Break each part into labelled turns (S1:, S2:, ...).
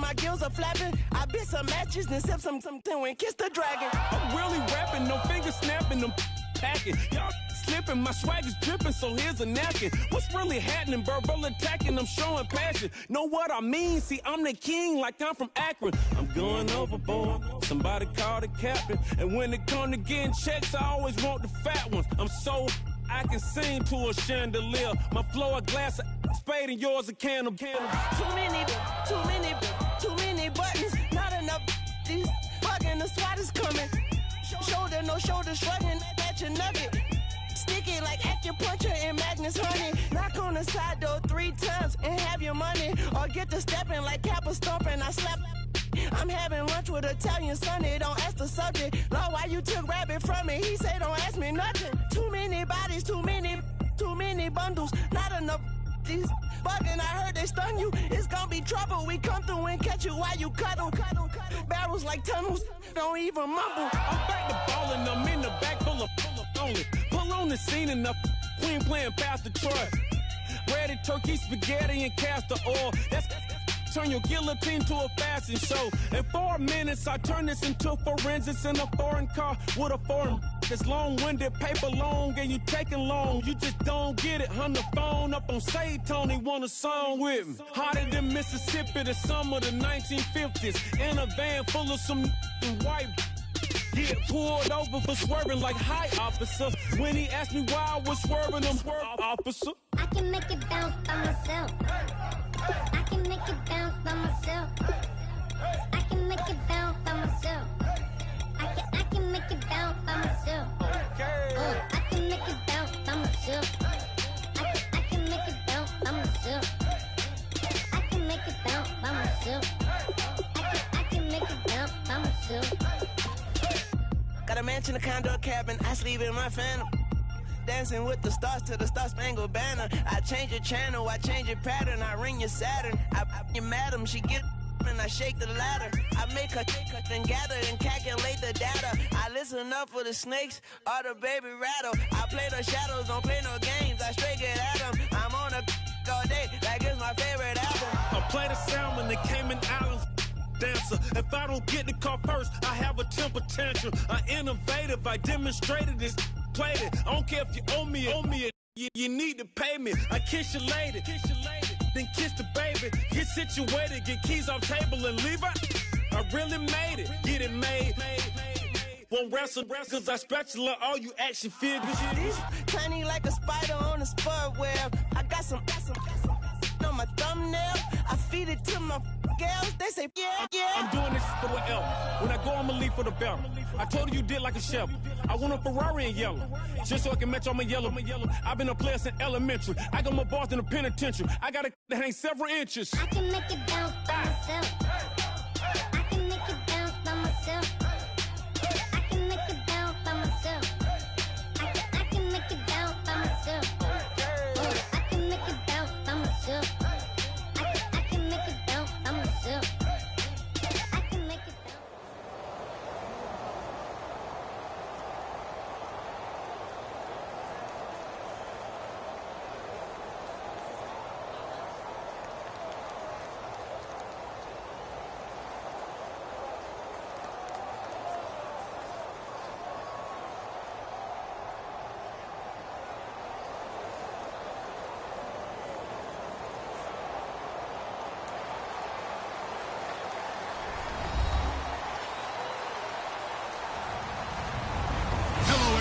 S1: my gills are flapping. I bit some matches and sip something and kiss the dragon. I'm really rapping, no finger snapping, I'm packing. Y'all slipping, my swag is dripping, so here's a napkin. What's really happening? Verbal attacking, I'm showing passion. Know what I mean? See, I'm the king like I'm from Akron. I'm going overboard. Somebody call the captain. And when it come to getting checks, I always want the fat ones. I'm so I can sing to a chandelier. My flow a glass of spade and yours a can of candle. Too many buttons. Not enough. These fucking the SWAT is coming. Shoulder, no shoulder shrugging at your nugget. Sticky like acupuncture and Magnus honey. Knock on the side door 3 times and have your money. Or get to stepping like Kappa stomping. I slap. I'm having lunch with Italian Sonny. Don't ask the subject. Lord, why you took rabbit from me? He say don't ask me nothing. Too many bodies, too many bundles. Not enough. These bugging, I heard they stun you. It's gonna be trouble. We come through and catch you while you cuddle. Barrels like tunnels. Don't even mumble. I'm back to ballin'. I'm in the back full of only. Pull on the scene and the queen playing Pastor Troy. Ready turkey, spaghetti, and castor oil. That's turn your guillotine to a fashion show. In 4 minutes, I turn this into forensics in a foreign car with a foreign. It's long-winded, paper long, and you taking long. You just don't get it. Hung the phone up on Say Tony, want a song with me. Hotter than Mississippi, the summer of the 1950s. In a van full of some white. Get pulled over for swerving like hi, officer. When he asked me why I was swerving, I'm officer.
S2: I can make it bounce by myself. I can make it bounce by myself. I can make it bounce by myself. I can make it bounce by myself. I can make it bounce by myself. I can make it bounce by myself. I can make it bounce by myself. I can make it bounce by myself.
S1: Got a mansion, a condo, a cabin. I sleep in my phantom. Dancing with the stars to the Star-Spangled Banner. I change your channel, I change your pattern. I ring your Saturn. I you madam, she get and I shake the ladder. I make her and gather and calculate the data. I listen up for the snakes or the baby rattle. I play the shadows, don't play no games. I straight get at them. I'm on a all day like it's my favorite album. I play the sound when the Cayman Islands dancer. If I don't get the car first, I have a temper tantrum. I innovative, I demonstrated this. Played it. I don't care if you owe me it. You need to pay me. I kiss your lady, then kiss the baby. Get situated, get keys off table and leave her. I really made it, get it made. Won't wrestle, cause I spatula all you action figures. Tiny like a spider on a spud web. I got some on my thumbnail. I feed it to my girls. They say, yeah. I'm doing this for the L. When I go, I'ma leave for the belt. I told you did like a chef. I want a Ferrari in yellow, just so I can match all my yellow. I've been a player since elementary. I got my bars in the penitentiary. I got to hang several inches.
S2: I can make it bounce by myself. I can make it bounce by myself. I can make it bounce by myself. I can make it bounce by myself. I can make it bounce by myself. I can make it bounce by myself. I can make it bounce.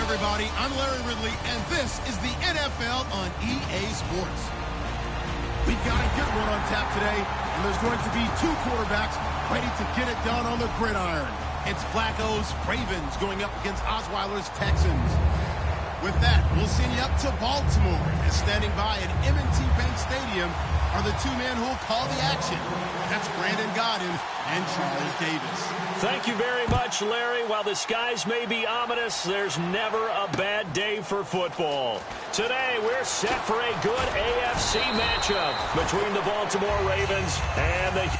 S3: Everybody, I'm Larry Ridley, and this is the NFL on EA Sports. We've got a good one on tap today, and there's going to be 2 quarterbacks ready to get it done on the gridiron. It's Flacco's Ravens going up against Osweiler's Texans. With that, we'll send you up to Baltimore, and standing by at M&T Bank Stadium are the 2 men who will call the action. That's Brandon Godden and Charles Davis.
S4: Thank you very much, Larry. While the skies may be ominous, there's never a bad day for football. Today, we're set for a good AFC matchup between the Baltimore Ravens and the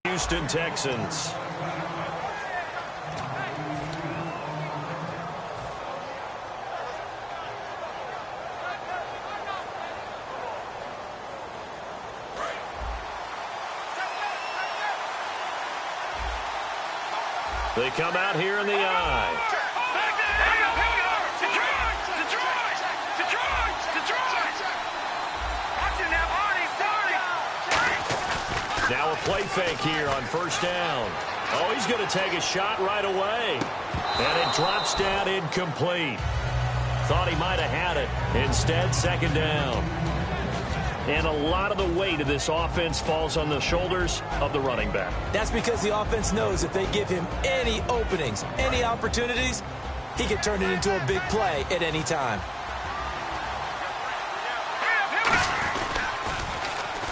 S4: Houston Texans. They come out here in the I. Now a play fake here on first down. Oh, he's going to take a shot right away. And it drops down incomplete. Thought he might have had it. Instead, second down. And a lot of the weight of this offense falls on the shoulders of the running back.
S5: That's because the offense knows if they give him any openings, any opportunities, he can turn it into a big play at any time.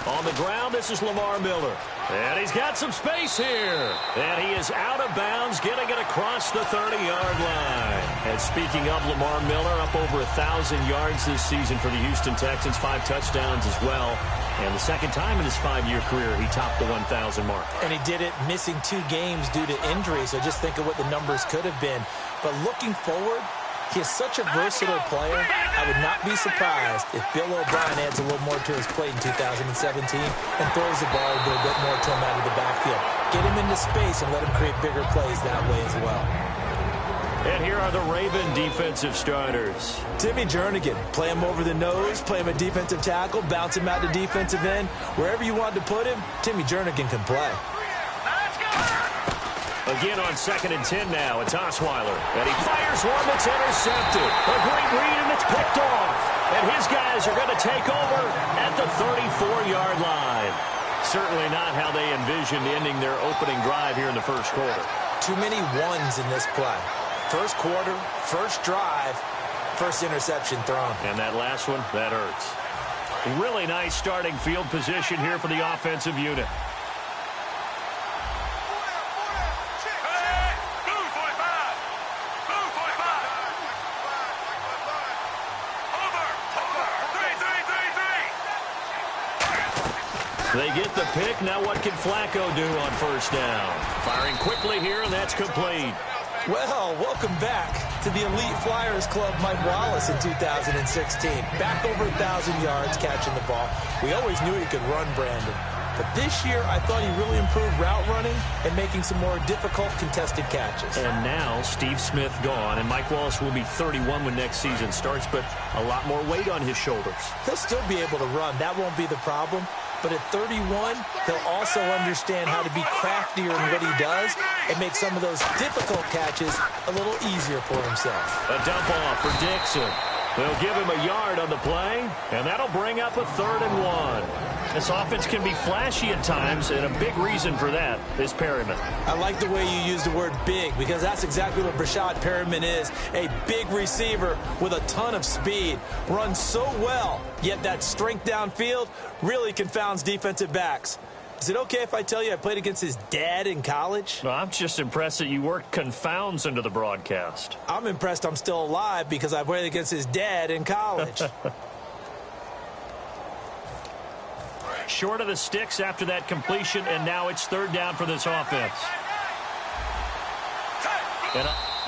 S4: On the ground, this is Lamar Miller. And he's got some space here. And he is out of bounds, getting it across the 30-yard line. And speaking of Lamar Miller, up over 1,000 yards this season for the Houston Texans, 5 touchdowns as well. And the second time in his 5-year career, he topped the 1,000 mark.
S5: And he did it missing 2 games due to injury, so just think of what the numbers could have been. But looking forward, he is such a versatile player. I would not be surprised if Bill O'Brien adds a little more to his plate in 2017 and throws the ball a little bit more to him out of the backfield. Get him into space and let him create bigger plays that way as well.
S4: And here are the Raven defensive starters.
S5: Timmy Jernigan, play him over the nose, play him a defensive tackle, bounce him out to defensive end. Wherever you want to put him, Timmy Jernigan can play.
S4: Again on 2nd and 10 now. It's Osweiler. And he fires one that's intercepted. A great read, and it's picked off. And his guys are going to take over at the 34-yard line. Certainly not how they envisioned ending their opening drive here in the first quarter.
S5: Too many ones in this play. First quarter, first drive, first interception thrown.
S4: And that last one, that hurts. Really nice starting field position here for the offensive unit. They get the pick. Now what can Flacco do on first down? Firing quickly here, and that's complete.
S5: Well, welcome back to the Elite Flyers Club, Mike Wallace in 2016. Back over 1,000 yards catching the ball. We always knew he could run, Brandon. But this year, I thought he really improved route running and making some more difficult contested catches.
S4: And now Steve Smith gone, and Mike Wallace will be 31 when next season starts, but a lot more weight on his shoulders.
S5: He'll still be able to run. That won't be the problem. But at 31, he'll also understand how to be craftier in what he does and make some of those difficult catches a little easier for himself.
S4: A dump off for Dixon. They'll give him a yard on the play, and that'll bring up a 3rd and 1. This offense can be flashy at times, and a big reason for that is Perryman.
S5: I like the way you use the word big, because that's exactly what Brashad Perryman is. A big receiver with a ton of speed. Runs so well, yet that strength downfield really confounds defensive backs. Is it okay if I tell you I played against his dad in college?
S4: No, I'm just impressed that you worked confounds into the broadcast.
S5: I'm impressed I'm still alive because I played against his dad in college.
S4: Short of the sticks after that completion, and now it's 3rd down for this offense.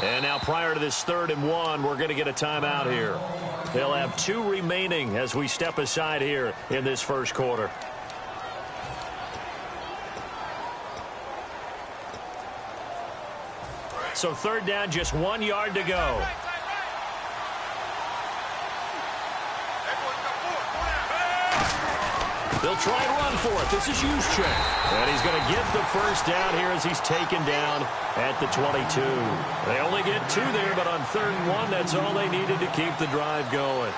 S4: And now prior to this 3rd and 1, we're going to get a timeout here. They'll have 2 remaining as we step aside here in this first quarter. So 3rd down, just 1 yard to go. They'll try and run for it. This is Juszczyk. And he's going to get the first down here as he's taken down at the 22. They only get 2 there, but on 3rd and 1, that's all they needed to keep the drive going.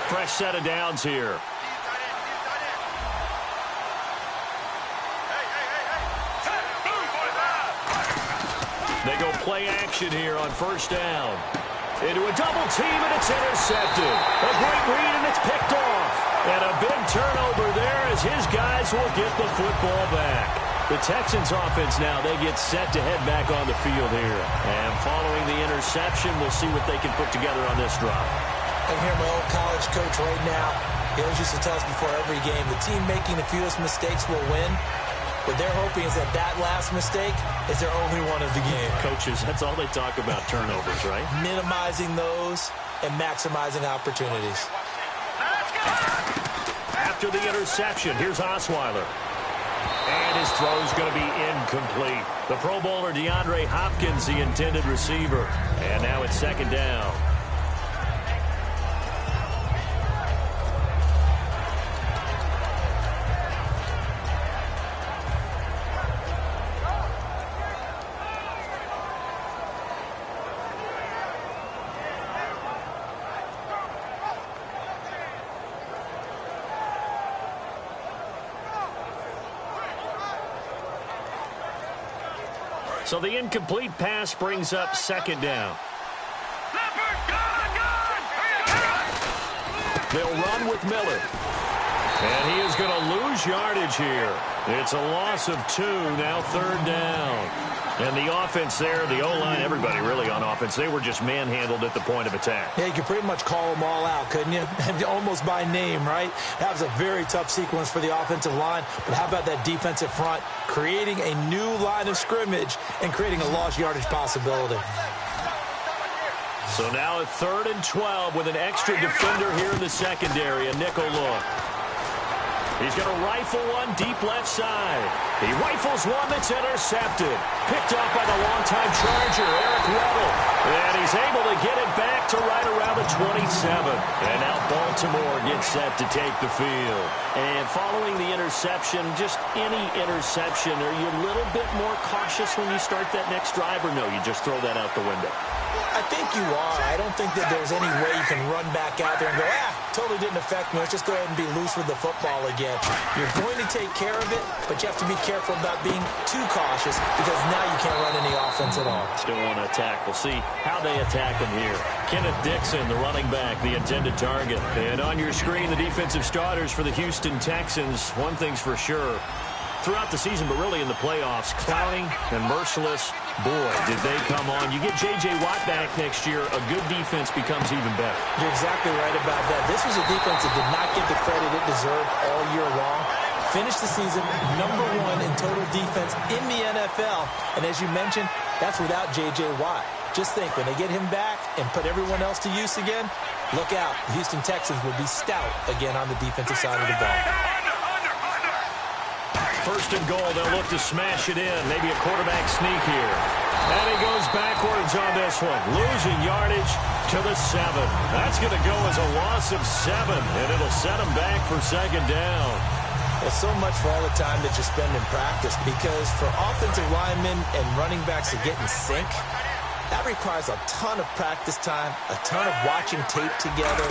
S4: Fresh set of downs here. They go play action here on first down. Into a double team, and it's intercepted. A great read, and it's picked off. And a big turnover there as his guys will get the football back. The Texans offense now, they get set to head back on the field here. And following the interception, we'll see what they can put together on this drive.
S5: I hear my old college coach right now. He always used to tell us before every game, the team making the fewest mistakes will win. What they're hoping is that that last mistake is their only one of the game.
S4: Coaches, that's all they talk about, turnovers, right?
S5: Minimizing those and maximizing opportunities.
S4: After the interception, here's Osweiler. And his throw is going to be incomplete. The Pro Bowler DeAndre Hopkins, the intended receiver. And now it's second down. So the incomplete pass brings up second down. They'll run with Miller. And he is going to lose yardage here. It's a loss of 2, now third down. And the offense there, the O-line, everybody really on offense, they were just manhandled at the point of attack.
S5: Yeah, you could pretty much call them all out, couldn't you? Almost by name, right? That was a very tough sequence for the offensive line. But how about that defensive front creating a new line of scrimmage and creating a lost yardage possibility?
S4: So now a 3rd and 12 with an extra defender here in the secondary, a nickel look. He's going to rifle one deep left side. He rifles one that's intercepted. Picked up by the longtime Charger, Eric Weddle. And he's able to get it back to right around the 27. And now Baltimore gets set to take the field. And following the interception, just any interception, are you a little bit more cautious when you start that next drive, or no, you just throw that out the window?
S5: I think you are. I don't think that there's any way you can run back out there and go, totally didn't affect me. Let's just go ahead and be loose with the football again. You're going to take care of it, but you have to be careful about being too cautious because now you can't run any offense at all.
S4: Still want to attack. We'll see how they attack him here. Kenneth Dixon, the running back, the intended target. And on your screen, the defensive starters for the Houston Texans. One thing's for sure. Throughout the season, but really in the playoffs, Clowney and Merciless, boy, did they come on. You get J.J. Watt back next year, a good defense becomes even better.
S5: You're exactly right about that. This was a defense that did not get the credit it deserved all year long. Finished the season #1 in total defense in the NFL. And as you mentioned, that's without J.J. Watt. Just think, when they get him back and put everyone else to use again, look out. The Houston Texans will be stout again on the defensive side of the ball.
S4: 1st and goal, they'll look to smash it in. Maybe a quarterback sneak here. And he goes backwards on this one. Losing yardage to the 7. That's going to go as a loss of 7, and it'll set him back for second down.
S5: Well, so much for all the time that you spend in practice, because for offensive linemen and running backs to get in sync, that requires a ton of practice time, a ton of watching tape together,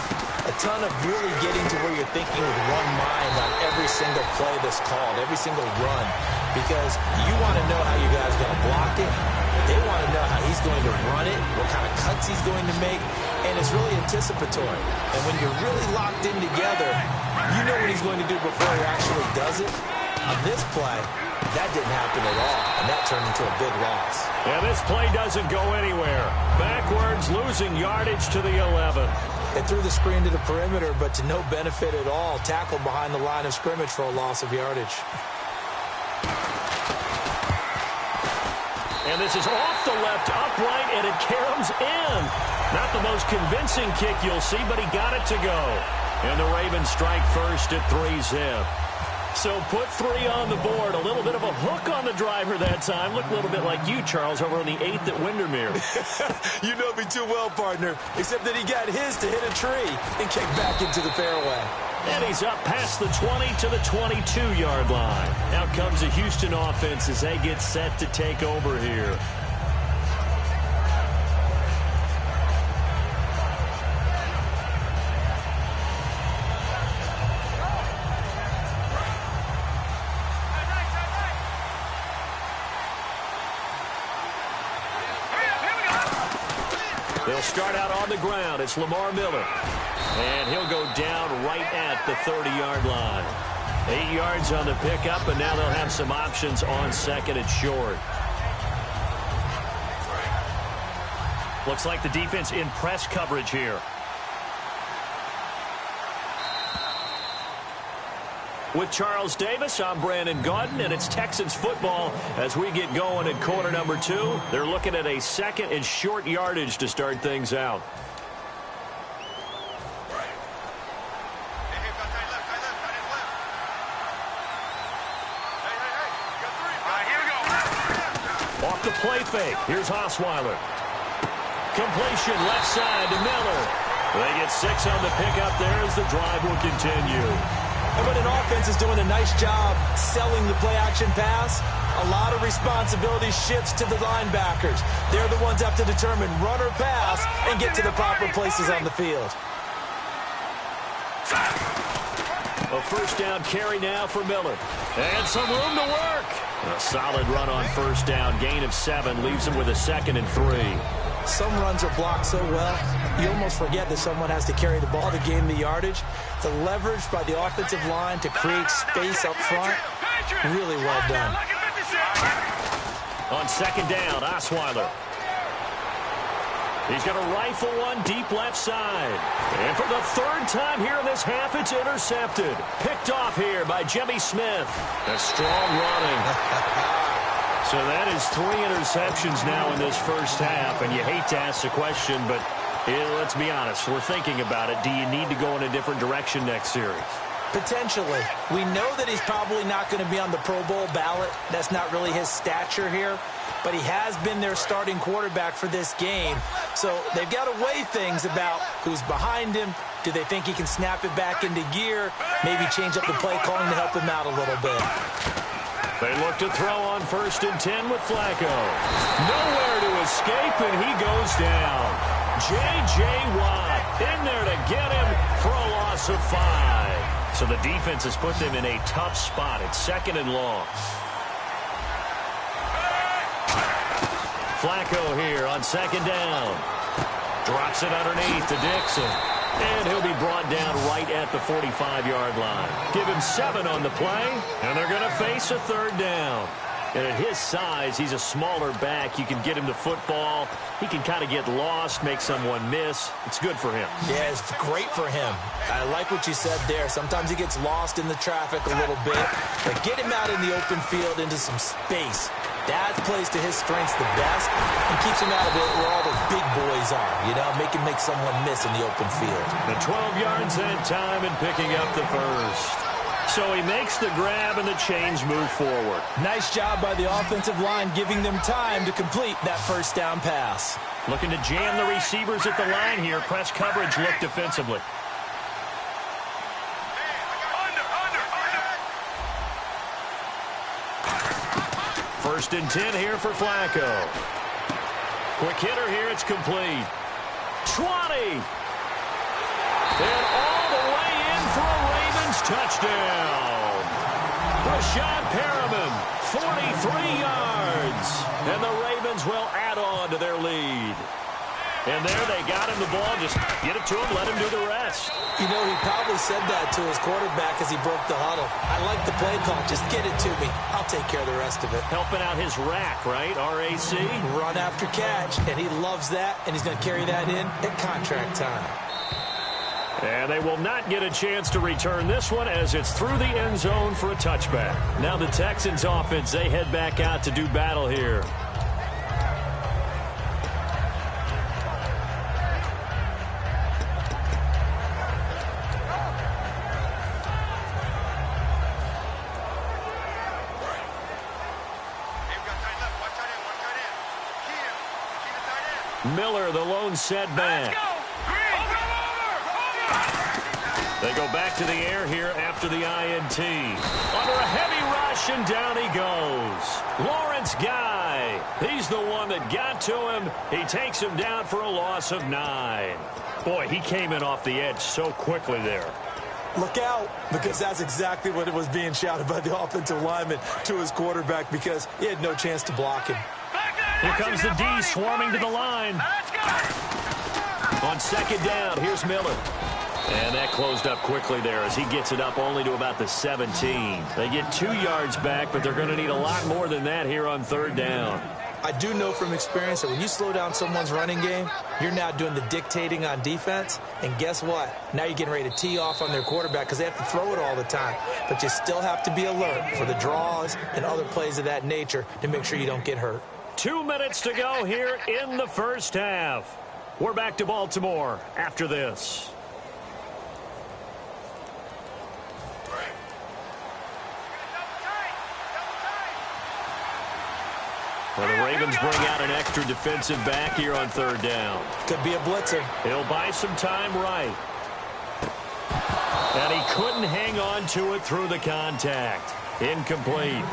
S5: a ton of really getting to where you're thinking with one mind on every single play that's called, every single run, because you want to know how you guys are going to block it. They want to know how he's going to run it, what kind of cuts he's going to make, and it's really anticipatory. And when you're really locked in together, you know what he's going to do before he actually does it. On this play, that didn't happen at all, and that turned into a big loss.
S4: And this play doesn't go anywhere. Backwards, losing yardage to the 11.
S5: They threw the screen to the perimeter, but to no benefit at all. Tackled behind the line of scrimmage for a loss of yardage.
S4: And this is off the left upright, and it caroms in. Not the most convincing kick you'll see, but he got it to go. And the Ravens strike first at 3-zip. So put 3 on the board. A little bit of a hook on the driver that time. Looked a little bit like you, Charles, over on the 8th at Windermere.
S5: You know me too well, partner. Except that he got his to hit a tree and kick back into the fairway.
S4: And he's up past the 20 to the 22-yard line. Out comes the Houston offense as they get set to take over here. They'll start out on the ground. It's Lamar Miller. And he'll go down right at the 30-yard line. 8 yards on the pickup, and now they'll have some options on second and short. Looks like the defense in press coverage here. With Charles Davis, I'm Brandon Gaudin, and it's Texans football as we get going in quarter number 2. They're looking at a second and short yardage to start things out. Off the play fake. Here's Osweiler. Completion left side to Miller. They get 6 on the pickup there as the drive will continue.
S5: And when an offense is doing a nice job selling the play-action pass, a lot of responsibility shifts to the linebackers. They're the ones that have to determine run or pass and get to the proper places on the field.
S4: A first down carry now for Miller. And some room to work. A solid run on first down. Gain of 7 leaves him with a 2nd and 3.
S5: Some runs are blocked so well, you almost forget that someone has to carry the ball to gain the yardage. The leverage by the offensive line to create space up front, really well done.
S4: On second down, Osweiler. He's going to rifle one deep left side. And for the 3rd time here in this half, it's intercepted. Picked off here by Jimmy Smith. A strong running. So that is 3 interceptions now in this first half. And you hate to ask the question, but let's be honest. We're thinking about it. Do you need to go in a different direction next series?
S5: Potentially. We know that he's probably not going to be on the Pro Bowl ballot. That's not really his stature here. But he has been their starting quarterback for this game. So they've got to weigh things about who's behind him. Do they think he can snap it back into gear? Maybe change up the play calling to help him out a little bit.
S4: They look to throw on 1st and 10 with Flacco. Nowhere to escape, and he goes down. J.J. Watt in there to get him for a loss of 5. So the defense has put them in a tough spot. It's 2nd and long. Flacco here on 2nd down. Drops it underneath to Dixon. And he'll be brought down right at the 45-yard line. Give him 7 on the play, and they're going to face a 3rd down. And at his size, he's a smaller back. You can get him to football. He can kind of get lost, make someone miss. It's good for him.
S5: Yeah, it's great for him. I like what you said there. Sometimes he gets lost in the traffic a little bit. But get him out in the open field into some space. That plays to his strengths the best and keeps him out of it where all the big boys are, you know, make someone miss in the open field.
S4: The 12 yards that time and picking up the 1st. So he makes the grab and the chains move forward.
S5: Nice job by the offensive line giving them time to complete that first down pass.
S4: Looking to jam the receivers at the line here. Press coverage look defensively. First and 10 here for Flacco. Quick hitter here, it's complete. 20. And all the way in for a Ravens touchdown. Rashad Perriman, 43 yards. And the Ravens will add on to their lead. And there they got him the ball. Just get it to him, let him do the rest.
S5: You know, he probably said that to his quarterback as he broke the huddle. I like the play call. Just get it to me. I'll take care of the rest of it.
S4: Helping out his rack, right? R-A-C?
S5: Run after catch. And he loves that, and he's going to carry that in at contract time.
S4: And they will not get a chance to return this one as it's through the end zone for a touchback. Now the Texans offense, they head back out to do battle here. Miller, the lone setback. They go back to the air here after the INT. Under a heavy rush, and down he goes. Lawrence Guy. He's the one that got to him. He takes him down for a loss of 9. Boy, he came in off the edge so quickly there.
S5: Look out, because that's exactly what it was being shouted by the offensive lineman to his quarterback because he had no chance to block him.
S4: Here comes the D swarming to the line. On second down, here's Miller. And that closed up quickly there as he gets it up only to about the 17. They get 2 yards back, but they're going to need a lot more than that here on 3rd down.
S5: I do know from experience that when you slow down someone's running game, you're now doing the dictating on defense. And guess what? Now you're getting ready to tee off on their quarterback because they have to throw it all the time. But you still have to be alert for the draws and other plays of that nature to make sure you don't get hurt.
S4: 2 minutes to go here in the first half. We're back to Baltimore after this. Well, the Ravens bring out an extra defensive back here on 3rd down.
S5: Could be a blitzer.
S4: He'll buy some time right. And he couldn't hang on to it through the contact. Incomplete.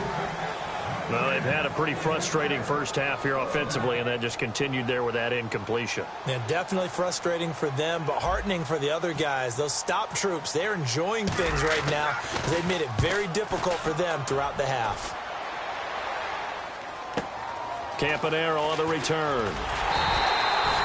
S4: Well, they've had a pretty frustrating first half here offensively, and that just continued there with that incompletion.
S5: Yeah, definitely frustrating for them, but heartening for the other guys. Those stop troops, they're enjoying things right now. They've made it very difficult for them throughout the half.
S4: Campanaro on the return.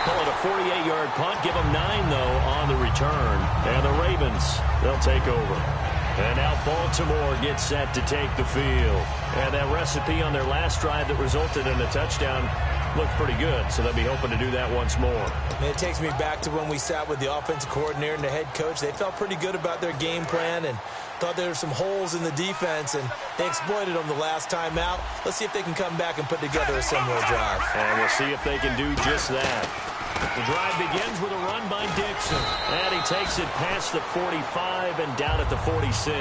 S4: Call it a 48-yard punt. Give them 9, though, on the return. And the Ravens, they'll take over. And now Baltimore gets set to take the field. And that recipe on their last drive that resulted in a touchdown looked pretty good, so they'll be hoping to do that once more.
S5: And it takes me back to when we sat with the offensive coordinator and the head coach. They felt pretty good about their game plan and thought there were some holes in the defense, and they exploited them the last time out. Let's see if they can come back and put together a similar drive.
S4: And we'll see if they can do just that. The drive begins with a run by Dixon. And he takes it past the 45 and down at the 46.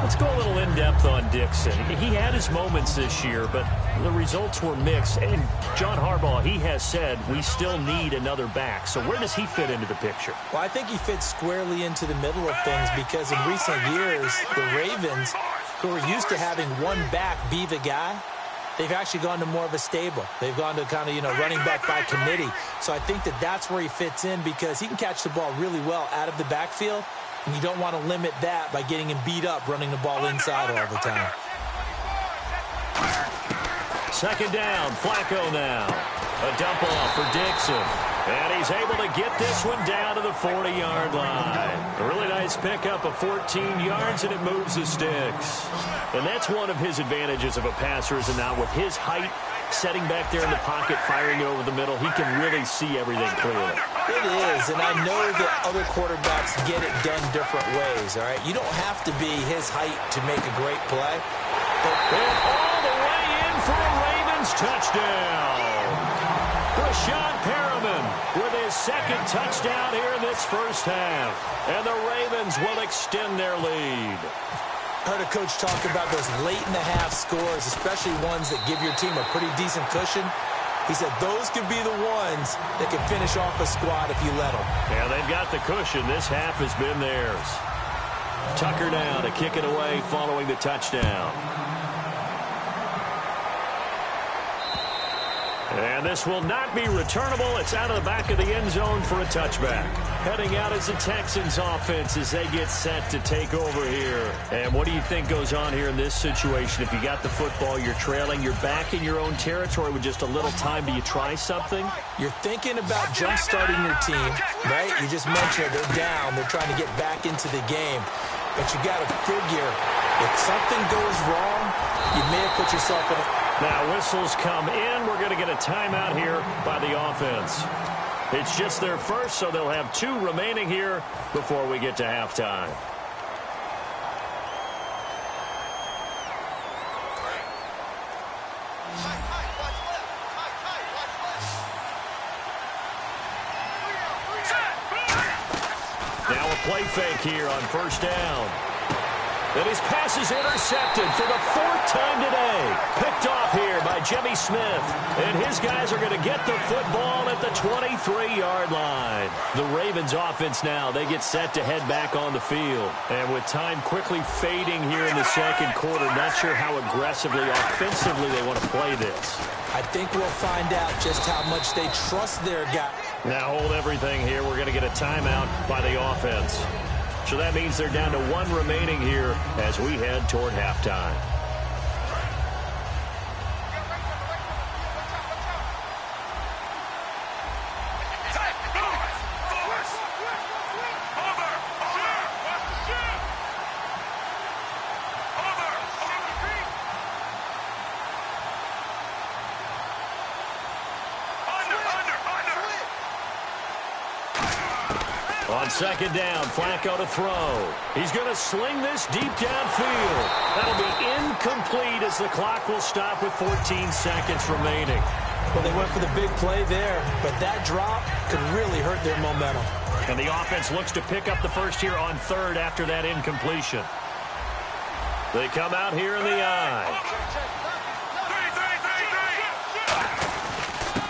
S4: Let's go a little in-depth on Dixon. He had his moments this year, but the results were mixed. And John Harbaugh, he has said we still need another back. So where does he fit into the picture?
S5: Well, I think he fits squarely into the middle of things because in recent years, the Ravens, who are used to having one back be the guy, they've actually gone to more of a stable. They've gone to kind of, running back by committee. So I think that that's where he fits in because he can catch the ball really well out of the backfield, and you don't want to limit that by getting him beat up running the ball inside all the time.
S4: 2nd down, Flacco now. A dump off for Dixon. And he's able to get this one down to the 40-yard line. A really nice pickup of 14 yards, and it moves the sticks. And that's one of his advantages of a passer, is now with his height, setting back there in the pocket, firing it over the middle, he can really see everything clearly.
S5: It is, and I know that other quarterbacks get it done different ways, all right? You don't have to be his height to make a great play.
S4: And all the way in for a Ravens touchdown. Rashad Perriman with his 2nd touchdown here in this first half. And the Ravens will extend their lead.
S5: Heard a coach talk about those late-in-the-half scores, especially ones that give your team a pretty decent cushion. He said those could be the ones that can finish off a squad if you let them.
S4: Yeah, they've got the cushion. This half has been theirs. Tucker now to kick it away following the touchdown. And this will not be returnable. It's out of the back of the end zone for a touchback. Heading out is the Texans offense as they get set to take over here. And what do you think goes on here in this situation? If you got the football, you're trailing, you're back in your own territory with just a little time. Do you try something?
S5: You're thinking about jump-starting your team, right? You just mentioned they're down. They're trying to get back into the game. But you got to figure, if something goes wrong, you may have put yourself in a...
S4: Now whistles come in. We're going to get a timeout here by the offense. It's just their first, so they'll have 2 remaining here before we get to halftime. Now a play fake here on 1st down. And his pass is intercepted for the 4th time today. Picked off here by Jimmy Smith. And his guys are going to get the football at the 23-yard line. The Ravens offense now, they get set to head back on the field. And with time quickly fading here in the 2nd quarter, not sure how aggressively, offensively they want to play this.
S5: I think we'll find out just how much they trust their guy.
S4: Now hold everything here. We're going to get a timeout by the offense. So that means they're down to 1 remaining here as we head toward halftime. On second down, Flacco to throw. He's going to sling this deep downfield. That'll be incomplete as the clock will stop with 14 seconds remaining.
S5: Well, they went for the big play there, but that drop could really hurt their momentum.
S4: And the offense looks to pick up the first here on third after that incompletion. They come out here in the eye.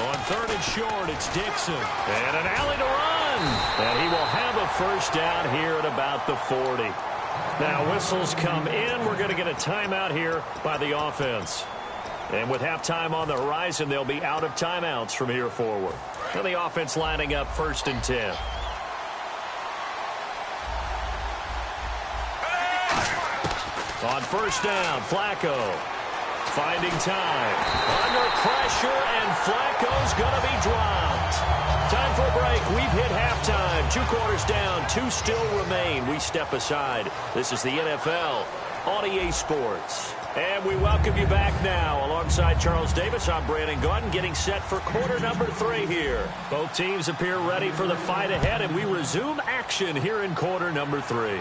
S4: On third and short, it's Dixon. And an alley to run. And he will have a first down here at about the 40. Now, whistles come in. We're going to get a timeout here by the offense. And with halftime on the horizon, they'll be out of timeouts from here forward. Now the offense lining up 1st and 10. On first down, Flacco finding time. Under pressure, and Flacco's going to be dropped. Time for a break. We've hit halftime. 2 quarters down, 2 still remain. We step aside. This is the NFL on EA Sports. And we welcome you back now. Alongside Charles Davis, I'm Brandon Gaudin, getting set for quarter number 3 here. Both teams appear ready for the fight ahead, and we resume action here in quarter number 3.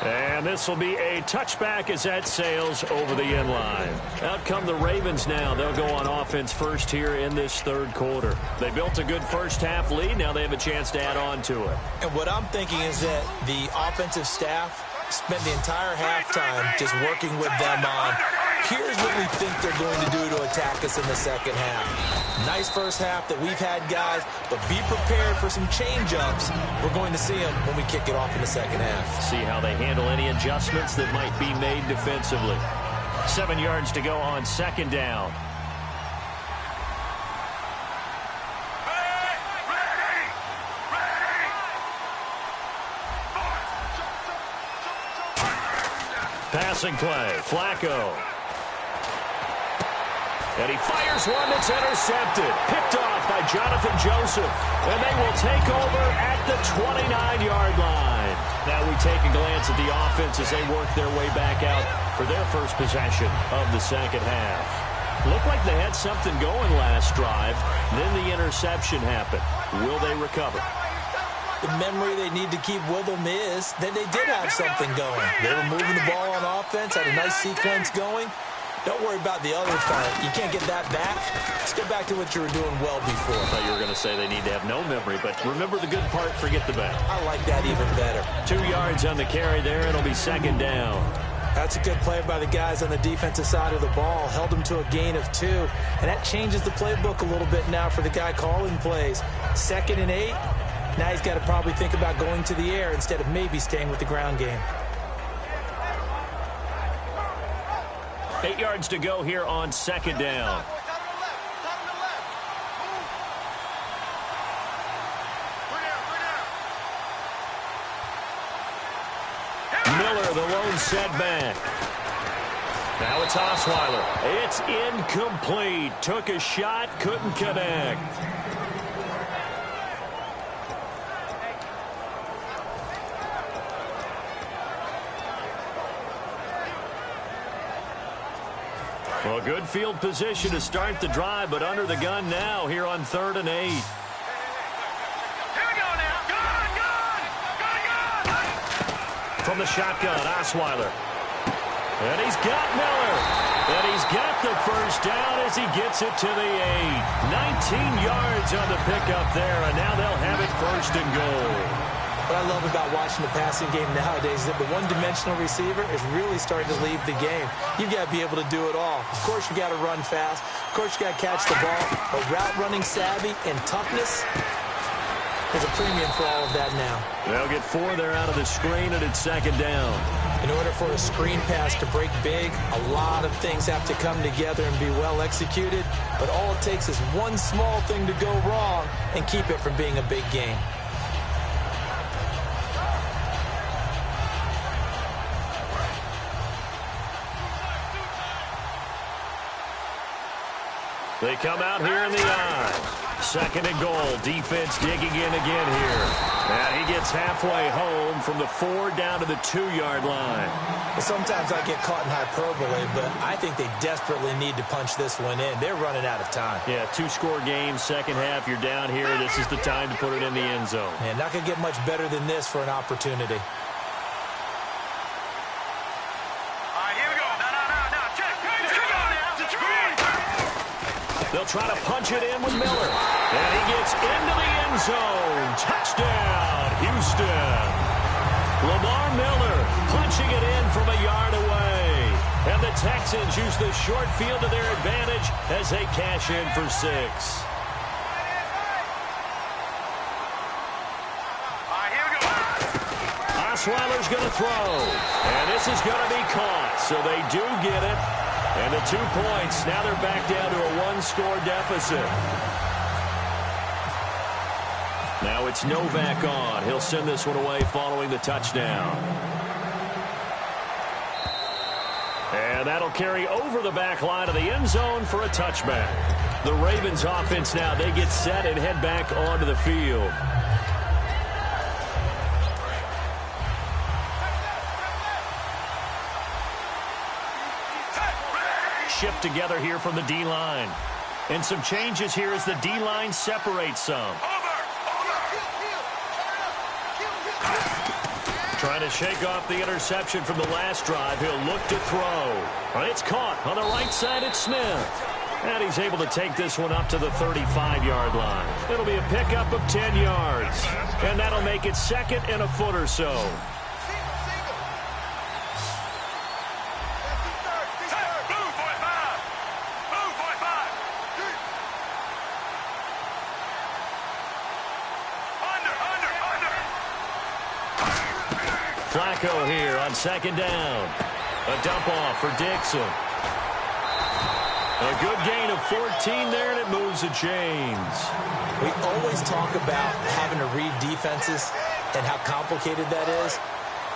S4: And this will be a touchback as that sails over the end line. Out come the Ravens now. They'll go on offense first here in this 3rd quarter. They built a good first-half lead. Now they have a chance to add on to it.
S5: And what I'm thinking is that the offensive staff spent the entire halftime just working with them on, here's what we think they're going to do to attack us in the second half. Nice first half that we've had, guys, but be prepared for some change-ups. We're going to see them when we kick it off in the second half.
S4: See how they handle any adjustments that might be made defensively. 7 yards to go on second down. Passing play, Flacco. And he fires one that's intercepted. Picked off by Jonathan Joseph. And they will take over at the 29-yard line. Now we take a glance at the offense as they work their way back out for their first possession of the second half. Looked like they had something going last drive. Then the interception happened. Will they recover?
S5: The memory they need to keep with them is that they did have something going. They were moving the ball on offense, had a nice sequence going. Don't worry about the other part. You can't get that back. Let's get back to what you were doing well before.
S4: I thought you were going to say they need to have no memory, but remember the good part, forget the bad.
S5: I like that even better.
S4: 2 yards on the carry there. It'll be second down.
S5: That's a good play by the guys on the defensive side of the ball. Held them to a gain of 2. And that changes the playbook a little bit now for the guy calling plays. 2nd and 8. Now he's got to probably think about going to the air instead of maybe staying with the ground game.
S4: 8 yards to go here on second down. Miller, the lone setback. Now it's Osweiler. It's incomplete. Took a shot, couldn't connect. Well, good field position to start the drive, but under the gun now here on 3rd and 8.
S6: Here we go now. Gun!
S4: From the shotgun, Osweiler. And he's got Miller. And he's got the first down as he gets it to the 8. 19 yards on the pickup there, and now they'll have it 1st and goal.
S5: What I love about watching the passing game nowadays is that the one-dimensional receiver is really starting to leave the game. You've got to be able to do it all. Of course, you got to run fast. Of course, you got to catch the ball. But route running savvy and toughness is a premium for all of that now.
S4: They'll get 4 there out of the screen, and it's second down.
S5: In order for a screen pass to break big, a lot of things have to come together and be well executed. But all it takes is one small thing to go wrong and keep it from being a big game.
S4: They come out here in the eye. Second and goal. Defense digging in again here. And he gets halfway home from the 4 down to the 2-yard line.
S5: Sometimes I get caught in hyperbole, but I think they desperately need to punch this one in. They're running out of time.
S4: Yeah, 2-score game, second half. You're down here. This is the time to put it in the end zone.
S5: And not going to get much better than this for an opportunity.
S4: They'll try to punch it in with Miller. And he gets into the end zone. Touchdown, Houston. Lamar Miller punching it in from a yard away. And the Texans use the short field to their advantage as they cash in for 6. Osweiler's going to throw. And this is going to be caught. So they do get it. And the 2 points, now they're back down to a 1-score deficit. Now it's Novak on. He'll send this one away following the touchdown. And that'll carry over the back line of the end zone for a touchback. The Ravens offense now, they get set and head back onto the field. Shift together here from the D-line. And some changes here as the D-line separates some. Trying to shake off the interception from the last drive. He'll look to throw. And it's caught on the right side. It's Smith. And he's able to take this one up to the 35-yard line. It'll be a pickup of 10 yards. And that'll make it second and a foot or so. Flacco here on second down. A dump off for Dixon. A good gain of 14 there, and it moves the chains.
S5: We always talk about having to read defenses and how complicated that is.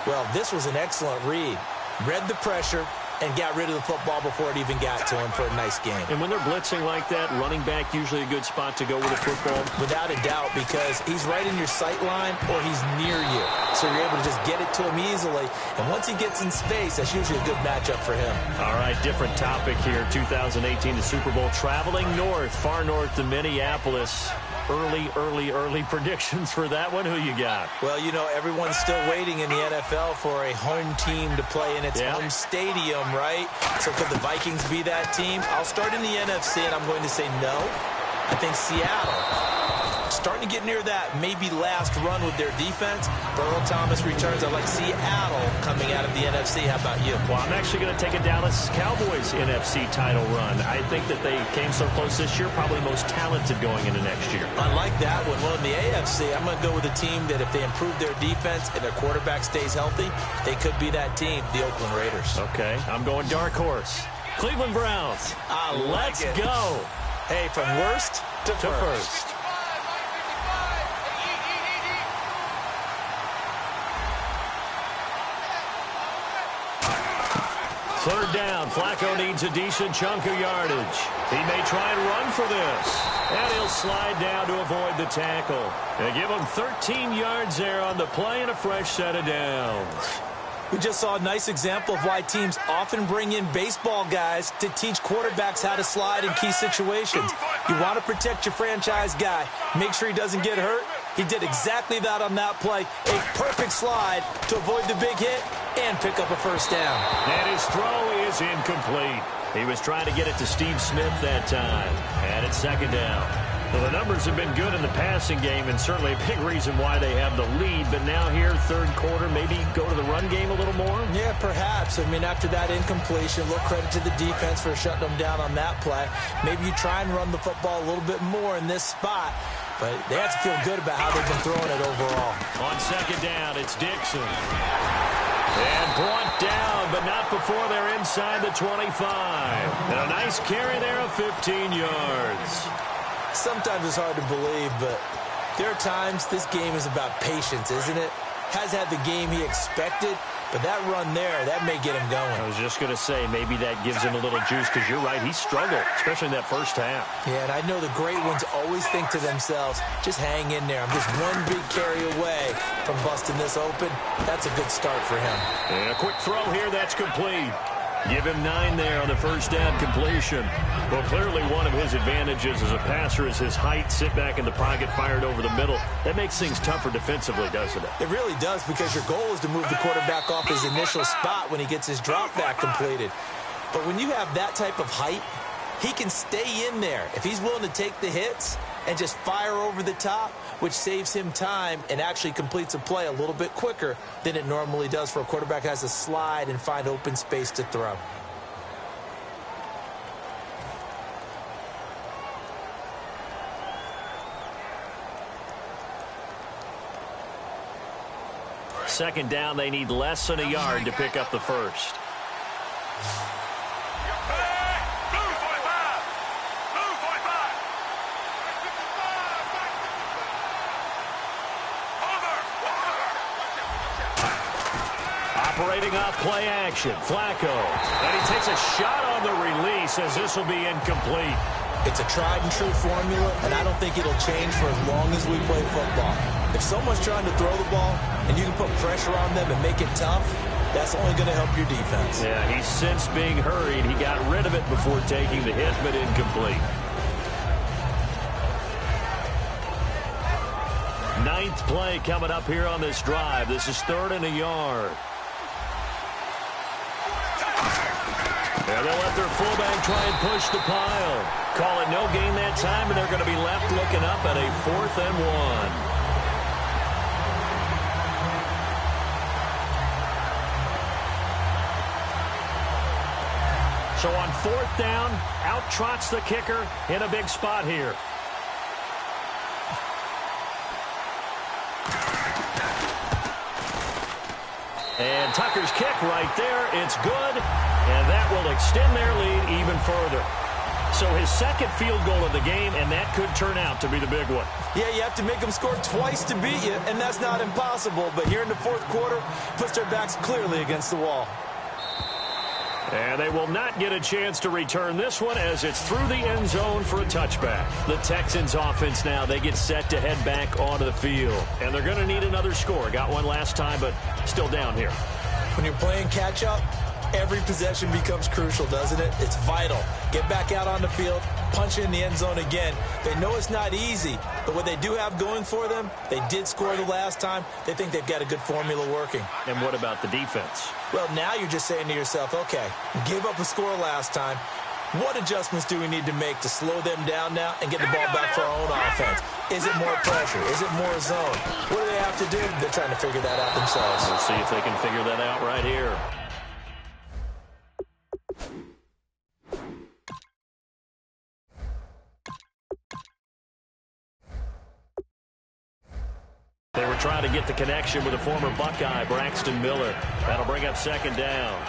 S5: Well, this was an excellent read. Read the pressure and got rid of the football before it even got to him for a nice game.
S4: And when they're blitzing like that, running back usually a good spot to go with the football?
S5: Without a doubt, because he's right in your sight line or he's near you. So you're able to just get it to him easily. And once he gets in space, that's usually a good matchup for him.
S4: All right, different topic here. 2018, the Super Bowl, traveling north, far north to Minneapolis. Early predictions for that one. Who you got?
S5: Well, you know, everyone's still waiting in the NFL for a home team to play in its home stadium, right? So could the Vikings be that team? I'll start in the NFC, and I'm going to say no. I think Seattle. Starting to get near that maybe last run with their defense. Earl Thomas returns. I like Seattle coming out of the NFC. How about you?
S4: Well, I'm actually going to take a Dallas Cowboys NFC title run. I think that they came so close this year, probably most talented going into next year.
S5: I like that one. Well, in the AFC, I'm going to go with a team that if they improve their defense and their quarterback stays healthy, they could be that team, the Oakland Raiders.
S4: Okay, I'm going dark horse. Cleveland Browns. Let's go.
S5: Hey, from worst to first.
S4: Third down. Flacco needs a decent chunk of yardage. He may try and run for this. And he'll slide down to avoid the tackle. They give him 13 yards there on the play and a fresh set of downs.
S5: We just saw a nice example of why teams often bring in baseball guys to teach quarterbacks how to slide in key situations. You want to protect your franchise guy. Make sure he doesn't get hurt. He did exactly that on that play. A perfect slide to avoid the big hit and pick up a first down.
S4: And his throw is incomplete. He was trying to get it to Steve Smith that time. And it's second down. Well, the numbers have been good in the passing game, and certainly a big reason why they have the lead. But now here, third quarter, maybe go to the run game a little more?
S5: Yeah, perhaps. I mean, after that incompletion, a little credit to the defense for shutting them down on that play. Maybe you try and run the football a little bit more in this spot. But they have to feel good about how they've been throwing it overall.
S4: On second down, it's Dixon. And brought down, but not before they're inside the 25. And a nice carry there of 15 yards.
S5: Sometimes it's hard to believe, but there are times this game is about patience, isn't it? Has had the game he expected, But that run there, that may get him going.
S4: I was just going to say, maybe that gives him a little juice, because you're right, he struggled, especially in that first half. Yeah, and I know the great ones always think to themselves, just hang in there. I'm just one big carry away from busting this open. That's a good start for him. And a quick throw here, that's complete. Give him 9 there on the first down completion. Well, clearly one of his advantages as a passer is his height. Sit back in the pocket, fired over the middle. That makes things tougher defensively, doesn't it?
S5: It really does, because your goal is to move the quarterback off his initial spot when he gets his drop back completed. But when you have that type of height, he can stay in there. If he's willing to take the hits and just fire over the top, which saves him time and actually completes a play a little bit quicker than it normally does for a quarterback who has to slide and find open space to throw.
S4: Second down, they need less than a yard to pick up the first. Operating off play action, Flacco. And he takes a shot on the release as this will be incomplete.
S5: It's a tried-and-true formula, and I don't think it'll change for as long as we play football. If someone's trying to throw the ball and you can put pressure on them and make it tough, that's only going to help your defense.
S4: Yeah, he's since being hurried. He got rid of it before taking the hit, but incomplete. 9th play coming up here on this drive. This is 3rd and a yard. And they'll let their fullback try and push the pile. Call it no gain that time, and they're going to be left looking up at a 4th and 1. So on 4th down, out trots the kicker in a big spot here. And Tucker's kick right there. It's good, and that will extend their lead even further. So his second field goal of the game, and that could turn out to be the big one.
S5: Yeah, you have to make them score twice to beat you, and that's not impossible. But here in the 4th quarter, puts their backs clearly against the wall.
S4: And they will not get a chance to return this one as it's through the end zone for a touchback. The Texans offense now, they get set to head back onto the field. And they're going to need another score. Got one last time, but still down here.
S5: When you're playing catch-up, every possession becomes crucial, doesn't it? It's vital. Get back out on the field, punch in the end zone again. They know it's not easy, but what they do have going for them, they did score the last time. They think they've got a good formula working.
S4: And what about the defense?
S5: Well, now you're just saying to yourself, okay, gave up a score last time. What adjustments do we need to make to slow them down now and get the ball back for our own offense? Is it more pressure? Is it more zone? What do they have to do? They're trying to figure that out themselves.
S4: We'll see if they can figure that out right here. They were trying to get the connection with a former Buckeye, Braxton Miller. That'll bring up 2nd down.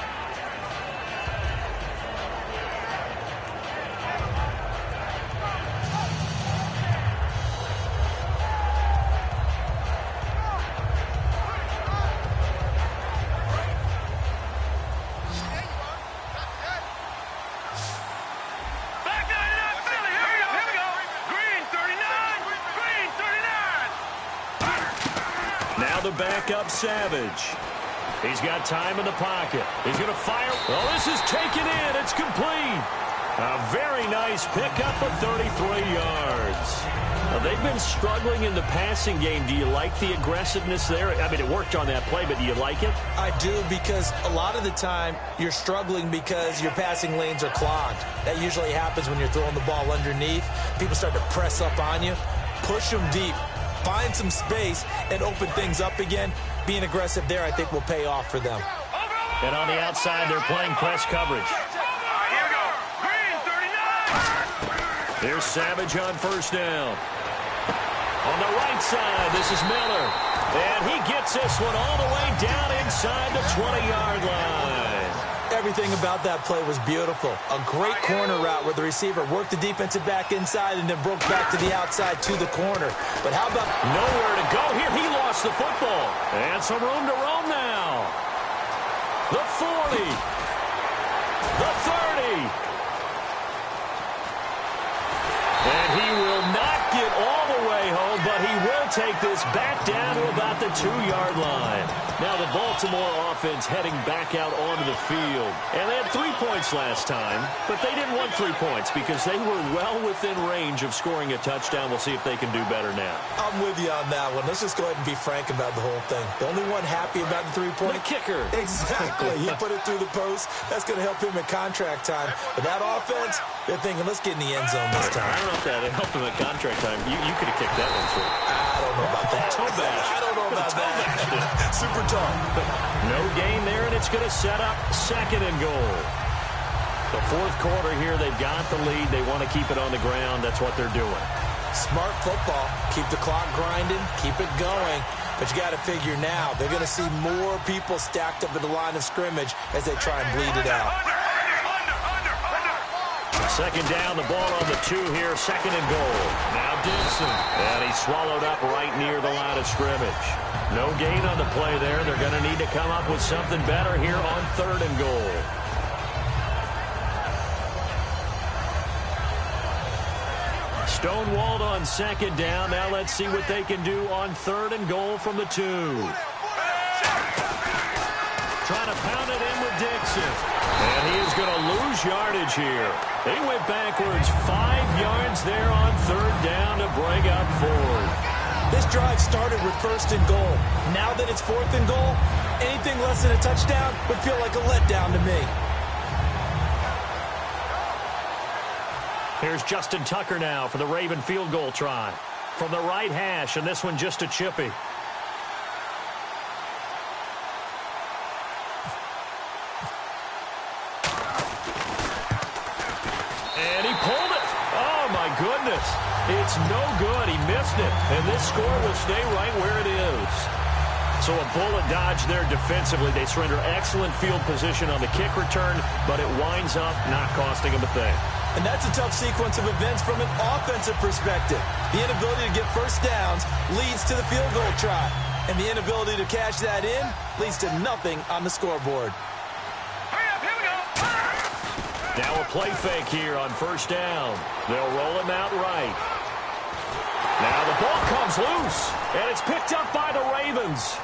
S4: Backup Savage. He's got time in the pocket. He's going to fire. Oh, this is taken in. It's complete. A very nice pickup of 33 yards. Now, they've been struggling in the passing game. Do you like the aggressiveness there? I mean, it worked on that play, but do you like it?
S5: I do, because a lot of the time you're struggling because your passing lanes are clogged. That usually happens when you're throwing the ball underneath. People start to press up on you. Push them deep. Find some space and open things up again. Being aggressive there, I think, will pay off for them.
S4: And on the outside, they're playing press coverage.
S6: Here we go. Green, 39.
S4: Here's Savage on 1st down. On the right side, this is Miller. And he gets this one all the way down inside the 20-yard line.
S5: Everything about that play was beautiful. A great corner route where the receiver worked the defensive back inside and then broke back to the outside to the corner. But how about
S4: nowhere to go here? He lost the football. And some room to roam now. The 40. The 30. And he will not get all the way home, but he will take this back down to about the 2-yard line. Now the Baltimore offense heading back out onto the field. And they had 3 points last time, but they didn't want 3 points because they were well within range of scoring a touchdown. We'll see if they can do better now.
S5: I'm with you on that one. Let's just go ahead and be frank about the whole thing. The only one happy about the 3-point.
S4: The kicker.
S5: Exactly. He put it through the post. That's going to help him in contract time. But that offense, they're thinking, let's get in the end zone this time.
S4: I don't know if that helped him at contract time. You could have kicked that one through.
S5: I don't know about that.
S4: Toe bash.
S5: I don't know about that. Super tough.
S4: No gain there, and it's going to set up 2nd and goal. The 4th quarter here, they've got the lead. They want to keep it on the ground. That's what they're doing.
S5: Smart football. Keep the clock grinding. Keep it going. But you got to figure now, they're going to see more people stacked up at the line of scrimmage as they try and bleed it out.
S4: 2nd down, the ball on the 2 here, 2nd and goal. Now Dixon, and he's swallowed up right near the line of scrimmage. No gain on the play there. They're going to need to come up with something better here on 3rd and goal. Stonewalled on 2nd down. Now let's see what they can do on 3rd and goal from the 2. Trying to pound it in with Dixon. And he is going to lose yardage here. They went backwards 5 yards there on 3rd down to bring up 4th.
S5: This drive started with 1st and goal. Now that it's 4th and goal, anything less than a touchdown would feel like a letdown to me.
S4: Here's Justin Tucker now for the Raven field goal try. From the right hash, and this one just a chippy. And he pulled it. Oh, my goodness. It's no good. He missed it. And this score will stay right where it is. So a bullet dodge there defensively. They surrender excellent field position on the kick return, but it winds up not costing them a thing.
S5: And that's a tough sequence of events from an offensive perspective. The inability to get first downs leads to the field goal try. And the inability to cash that in leads to nothing on the scoreboard.
S6: Hurry up, here we go.
S4: Now a play fake here on 1st down. They'll roll him out right. Now the ball comes loose, and it's picked up by the Ravens.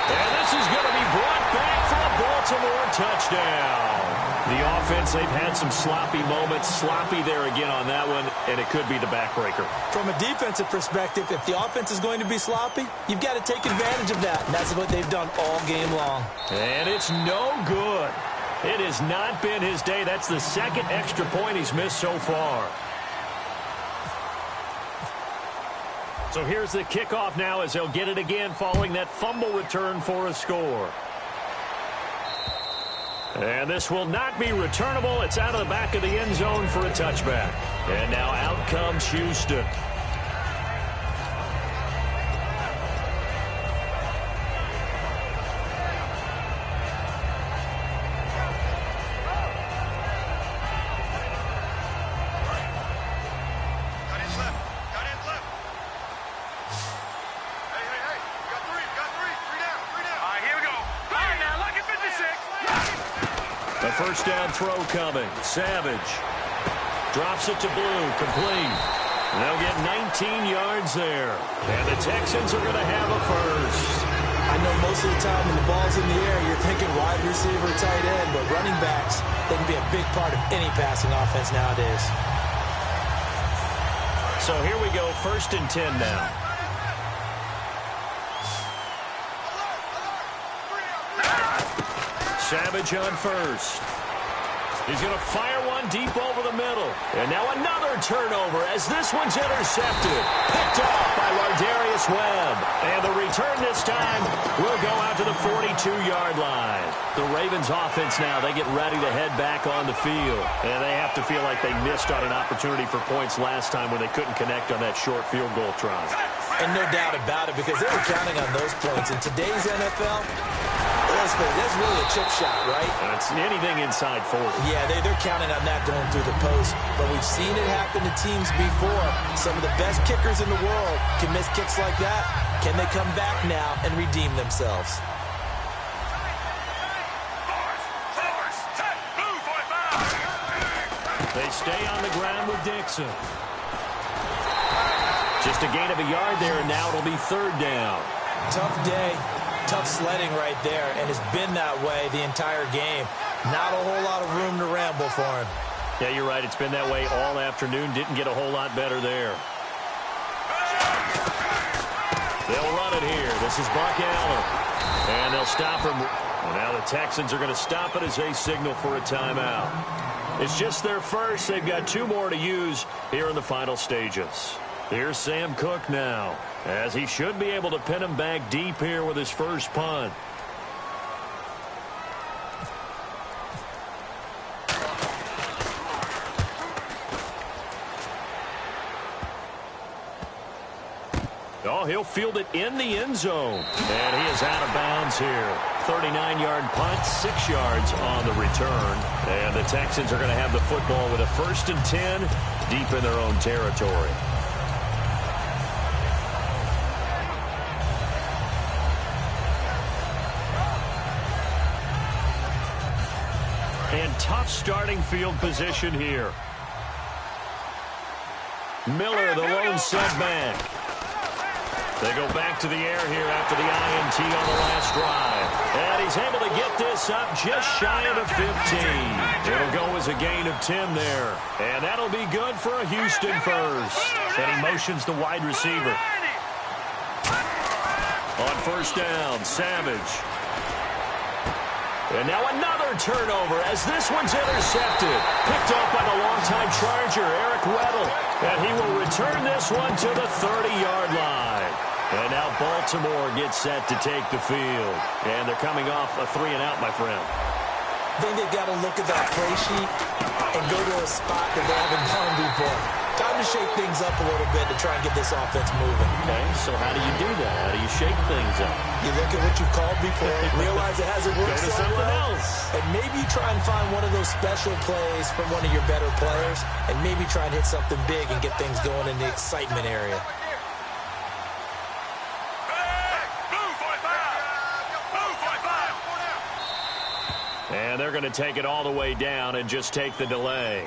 S4: And this is going to be brought back for a Baltimore touchdown. The offense, they've had some sloppy moments. Sloppy there again on that one, and it could be the backbreaker.
S5: From a defensive perspective, if the offense is going to be sloppy, you've got to take advantage of that. And that's what they've done all game long.
S4: And it's no good. It has not been his day. That's the 2nd extra point he's missed so far. So here's the kickoff now as they'll get it again following that fumble return for a score. And this will not be returnable. It's out of the back of the end zone for a touchback. And now out comes Houston. First down throw coming. Savage drops it to Blue, complete. They'll get 19 yards there. And the Texans are going to have a first.
S5: I know most of the time when the ball's in the air, you're thinking wide receiver, tight end, but running backs, they can be a big part of any passing offense nowadays.
S4: So here we go, 1st and 10 now. Savage on 1st. He's going to fire one deep over the middle. And now another turnover as this one's intercepted. Picked off by Lardarius Webb. And the return this time will go out to the 42-yard line. The Ravens offense now, they get ready to head back on the field. And they have to feel like they missed on an opportunity for points last time when they couldn't connect on that short field goal try.
S5: And no doubt about it, because they were counting on those points. In today's NFL, let's face it, that's really a chip shot, right?
S4: That's anything inside 40.
S5: Yeah, they're counting on that going through the post. But we've seen it happen to teams before. Some of the best kickers in the world can miss kicks like that. Can they come back now and redeem themselves?
S4: They stay on the ground with Dixon. Just a gain of a yard there, and now it'll be third down.
S5: Tough day, tough sledding right there, and it's been that way the entire game. Not a whole lot of room to ramble for him.
S4: Yeah, you're right. It's been that way all afternoon. Didn't get a whole lot better there. They'll run it here. This is Buck Allen. And they'll stop him. And now the Texans are going to stop it as they signal for a timeout. It's just their first. They've got 2 more to use here in the final stages. Here's Sam Cook now, as he should be able to pin him back deep here with his first punt. Oh, he'll field it in the end zone. And he is out of bounds here. 39-yard punt, 6 yards on the return. And the Texans are going to have the football with a 1st and 10 deep in their own territory. And tough starting field position here. Miller, the lone setback. They go back to the air here after the INT on the last drive. And he's able to get this up just shy of the 15. It'll go as a gain of 10 there. And that'll be good for a Houston first. And he motions the wide receiver. On first down, Savage. And now another turnover as this one's intercepted. Picked up by the longtime Charger, Eric Weddle. And he will return this one to the 30-yard line. And now Baltimore gets set to take the field. And they're coming off a 3-and-out, my friend.
S5: I think they've got to look at that play sheet and go to a spot that they haven't gone before. Time to shake things up a little bit to try and get this offense moving.
S4: Okay, so how do you do that? How do you shake things up?
S5: You look at what you've called before, realize it hasn't worked
S4: Go to
S5: so
S4: something
S5: well,
S4: else.
S5: and maybe try and find one of those special plays from one of your better players, and maybe try and hit something big and get things going in the excitement area.
S4: And they're going to take it all the way down and just take the delay.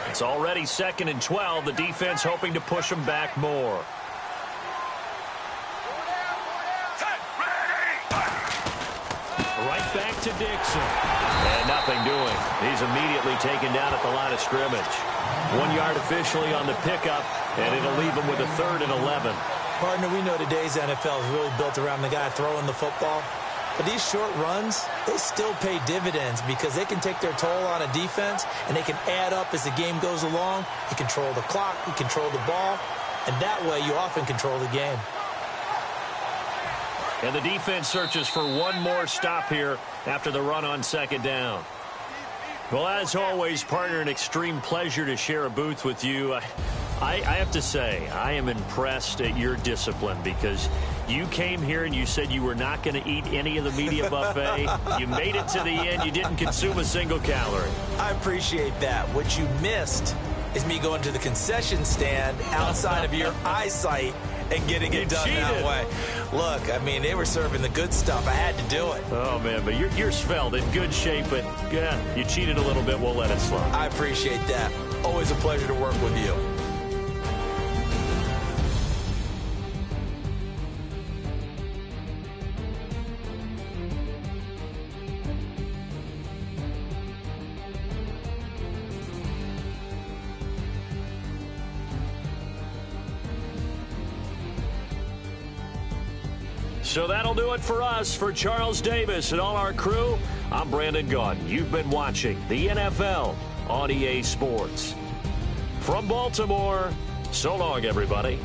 S4: It's already 2nd and 12. The defense hoping to push them back more. Right back to Dixon. And nothing doing. He's immediately taken down at the line of scrimmage. 1 yard officially on the pickup, and it'll leave him with a 3rd and 11.
S5: Partner, we know today's NFL is really built around the guy throwing the football. But these short runs, they still pay dividends because they can take their toll on a defense, and they can add up as the game goes along. You control the clock, you control the ball, and that way you often control the game.
S4: And the defense searches for one more stop here after the run on 2nd down. Well, as always, partner, an extreme pleasure to share a booth with you. I have to say, I am impressed at your discipline because you came here and you said you were not going to eat any of the media buffet. You made it to the end. You didn't consume a single calorie.
S5: I appreciate that. What you missed is me going to the concession stand outside of your eyesight and getting it done that way. Look, I mean, they were serving the good stuff. I had to do it.
S4: Oh, man, but you're svelte, in good shape, but yeah, you cheated a little bit. We'll let it slide.
S5: I appreciate that. Always a pleasure to work with you.
S4: So that'll do it for us. For Charles Davis and all our crew, I'm Brandon Gaudin. You've been watching the NFL on EA Sports. From Baltimore, so long, everybody.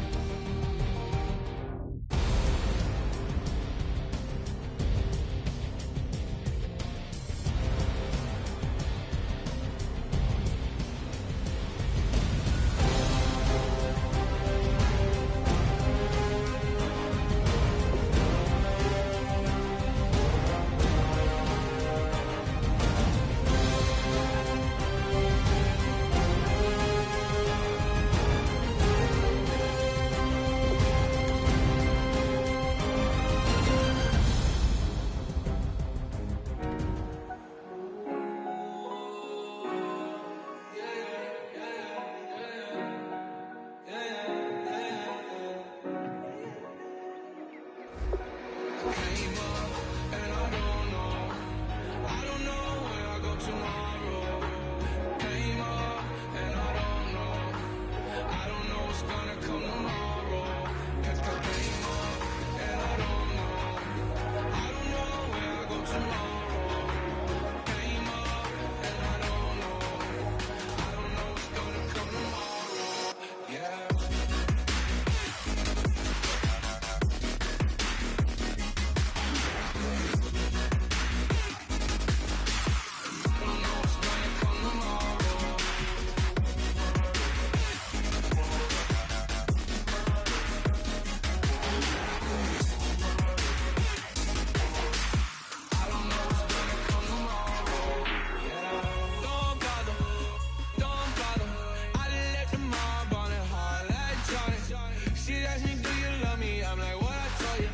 S1: me, I'm like, what I told you.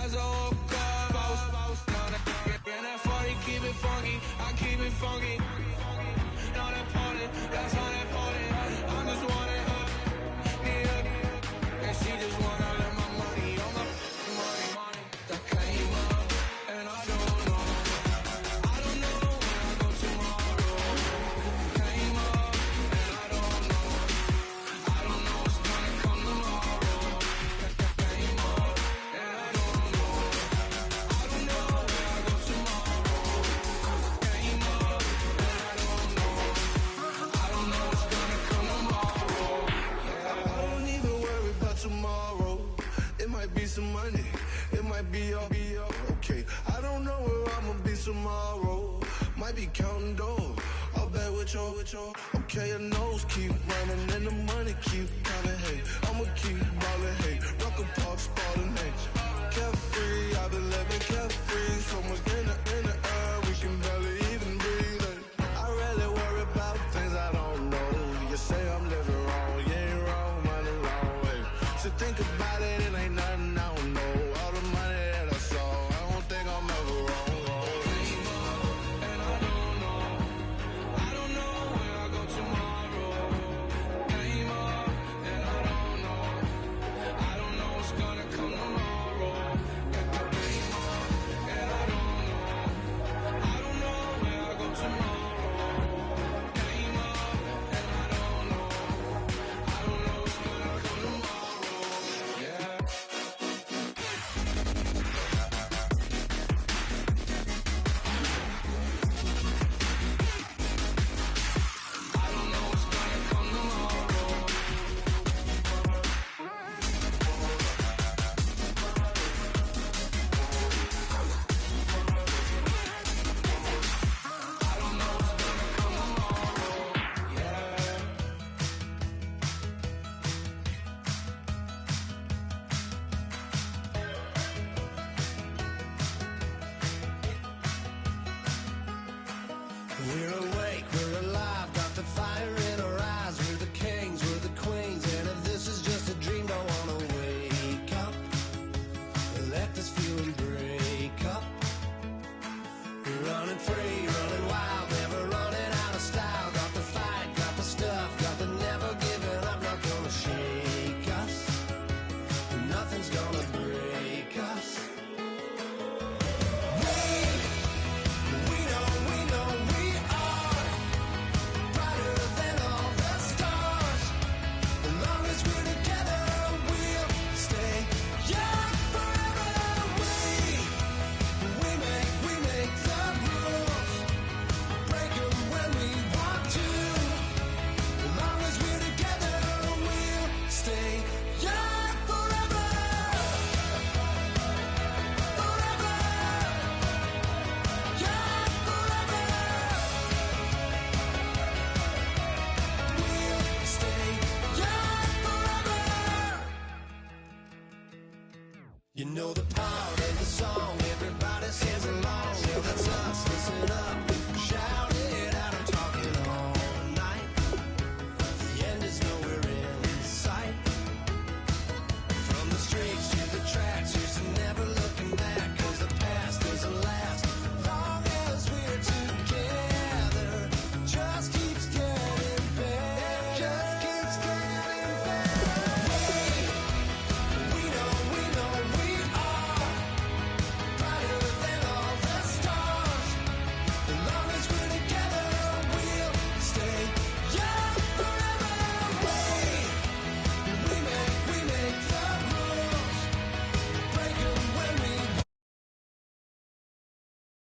S1: As I woke up, I was down and that 40, keep it funky, I keep it funky. Not important, that's how that important. I'm just wanting her, need her, and she just wanna let my money on my money. That came up, and I don't know when I go tomorrow. Came up, and I don't know what's gonna come tomorrow. Came up, and I don't know when I go tomorrow. Came up, and I don't know what's gonna come tomorrow. Yeah. I don't even worry about tomorrow. It might be some money, it might be all okay. I don't know where I'ma be tomorrow. Might be counting dough, I'll bet with your. Okay, your nose keep running and the money keep coming. Hey, I'ma keep ballin'. Hey, Rucker Park spallin'. Hey, carefree, I've been living carefree. So much in the air, we can barely even breathe. Hey, I rarely worry about things I don't know. You say I'm living wrong, you ain't wrong, money long way. So think about it, it ain't nothing I don't know. All the money that I saw, I don't think I'm ever wrong. Came up, and I don't know where I go tomorrow. Came up, and I don't know what's gonna come tomorrow. Came up, and I don't know where I go tomorrow. Came up, and I don't know what's gonna come tomorrow. Yeah. I don't know what's gonna come tomorrow. I don't know what's gonna come tomorrow. Yeah. We're awake, we're alive, got the fire in our eyes. We're the kings, we're the queens, and if this is just a dream, don't wanna wake up. Let this feeling break up. We're running free, running wild, never running out of style. Got the fight, got the stuff, got the never giving up. Not gonna shake us, nothing's gonna break us. We know we are brighter than all the stars. As long as we're together, we'll stay young forever. We make the rules, break 'em when we want to. As long as we're together, we'll stay young forever. Forever. Young forever. We'll stay young forever. You know the part of the song